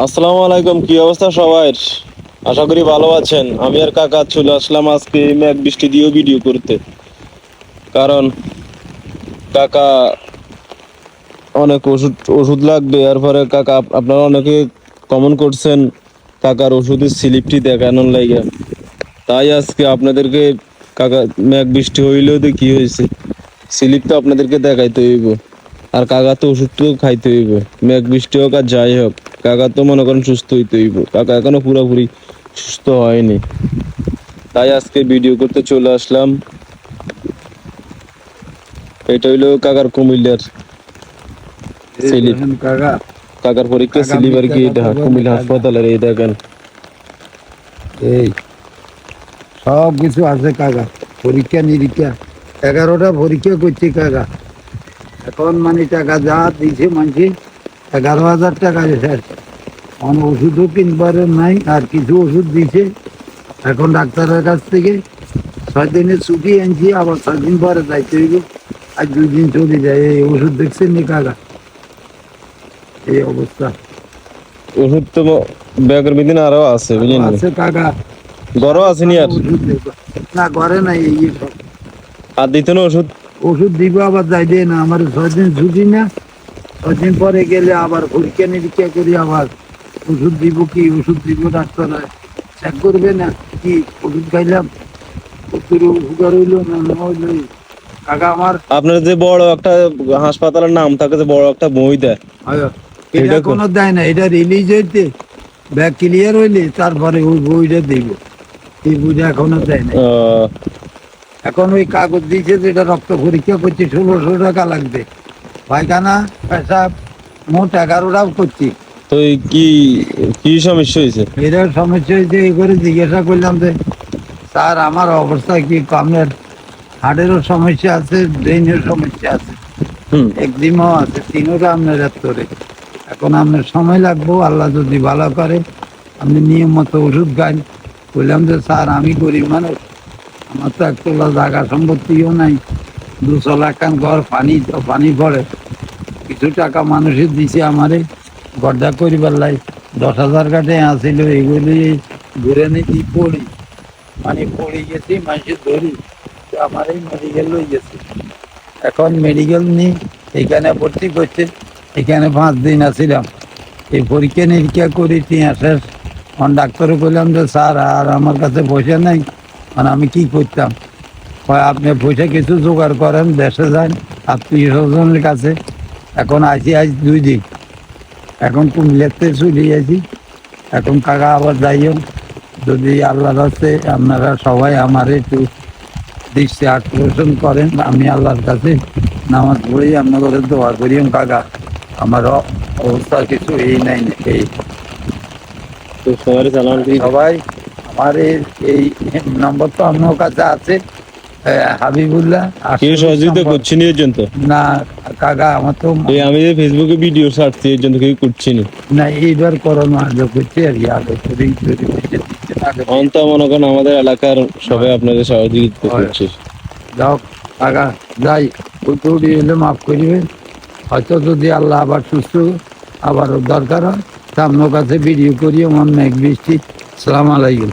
আসসালামু আলাইকুম, কি অবস্থা সবার? আশা করি ভালো আছেন। আমি আর কাকা চলে আসলাম আজকে মেঘ বৃষ্টি দিয়েও ভিডিও করতে, কারণ কাকা অনেক ওষুধ ওষুধ লাগবে। এরপরে কাকা আপনারা অনেকে কমেন্ট করছেন কাকার ওষুধের স্লিপটি দেখানোর লাগে, তাই আজকে আপনাদেরকে কাকা মেঘ বৃষ্টি হইলেও তো কি হয়েছে, স্লিপ তো আপনাদেরকে দেখাইতে হইব। আর কাকা তো ওষুধ তো খাইতে হইব, মেঘ বৃষ্টি হোক আর যাই হোক, কাকা তো মনে করেন সুস্থ হইতে হইব। কাকা এখনো পুরোপুরি সুস্থ হয়নি, তাই আজকে ভিডিও করতে চলে আসলাম। এটা হইলো কাকার কুমিল্লার স্লিপ, কাকা কাকার পরীক্ষা কাকা স্লিপ আর মিথ্যা কি। কথা এটা বলে কুমিল্লা কাকা। হাসপাতালের, এই দেখেন এই সব কিছু আছে কাকা, পরীক্ষা নিরীক্ষা 11টা পরীক্ষা করছি কাকা। এখন মানে টাকা যা দিছে মানছি 11,000 টাকা শেষ। এখন ওষুধও কিনবার নাই, আর কিছু ওষুধ দিছে। এখন ডাক্তারের কাছ থেকে 6 দিনের ছুটি আনছি, আবার 6 দিন পরে যাইতে হইব। আর 2 দিন চলে যায়। এই ওষুধ দেখছেন নি কাকা, এই অবস্থা। ওষুধ তো ব্যাগের ভিতরে আরো আছে, বুঝলেন? আছে কাকা, গরও আসেনি আর ওষুধ দেবো না, ঘরে নাই। এই সব আর দিত না ওষুধ। ওষুধ দিব, আবার যাই দে না। আমার 6 দিন ছুটি না, 6 দিন পরে গেলে আবার পরীক্ষা নিরীক্ষা করি, আবার ওষুধ দিব। কি ওষুধ দিব ডাক্তার চেক করবে না, কি ওষুধ খাইলাম সুগার হইলো না না হইলো। কাকা আমার আপনার যে বড় একটা হাসপাতালের নাম থাকে, যে বড় একটা বই দেয়, এটা এটা কোনো দেয় না। এটা রিলিজ হইতে ব্যাগ ক্লিয়ার হইলে তারপরে ওই বইটা দিব। এই বইটা এখনো দেয় না। এখন ওই কাগজ দিয়েছে, যেটা রক্ত পরীক্ষা করছি 1600 টাকা লাগবে। পায়খানা পেশাব মোট 11টাও করছি। তো এই কি কি সমস্যা হয়েছে? এটার সমস্যা হয়েছে, এই করে জিজ্ঞাসা করলাম যে স্যার আমার অবস্থা কি, আপনার হার্টেরও সমস্যা আছে, ব্রেনের সমস্যা আছে, একদিমও আছে, তিনোটা আপনার এত্তরে। এখন আপনার সময় লাগবো, আল্লাহ যদি ভালো করে আপনি নিয়ম মতো ওষুধ খান। বললাম যে স্যার আমি গরিব মানুষ, আমার তো একতলা জায়গা সম্পত্তিও নাই, 200 লাখ ঘর, পানি পড়ে। কিছু টাকা মানুষের দিছে আমারে গড্ডা করিবার লাই, 10,000 কাটে আসিল, এগুলি ঘুরে নিয়ে পড়ি, মানে পড়ে গেছি, মানুষের ধরি আমার এই মেডিকেল লই গেছে। এখন মেডিকেল নিয়ে এখানে ভর্তি করছে। এখানে 5 দিন আসিলাম, এই পরীক্ষা নিরীক্ষা করি, টিয়া শেষ। এখন ডাক্তারও বললাম যে স্যার আর আমার কাছে পয়সা নাই, মানে আমি কি করতাম। আপনি পয়সা কিছু জোগাড় করেন, দেশে যান আত্মীয় স্বজনের কাছে। এখন আজ 2 দিন, এখন কুমিল্লাতে চলে আছি। এখন কাকা আবার যাইও, যদি আল্লাহর কাছে আপনারা সবাই আমার একটু দৃষ্টি আকর্ষণ করেন, আমি আল্লাহর কাছে নামাজ পড়ি, আপনাদের দোয়া করিও কাকা। আমার অবস্থা কিছু এই নাই, এই তো সবারই চালান কি? সবাই আমার এই নম্বর তো আপনার কাছে আছে, হাবিবুল্লাহ। কেউ সহযোগিতা করছে নি এর জন্য? না কাকা, আমার তো এই আমি যে ফেসবুকে ভিডিও ছাড়ছি এর জন্য কেউ করছি না। না, এইবার করোনা আগে করছে আর কি, আগে করেই অন্ত মনে করেন আমাদের এলাকার সবাই আপনাদের সহযোগিতা করছে। যাও কাকা, যাই উঠে এলে মাফ করিবে। হয়তো যদি আল্লাহ আবার সুস্থ আবার দরকার হয়, তা আপনার কাছে ভিডিও করি। আমার মেঘ বৃষ্টি। সালাম আলাইকুম।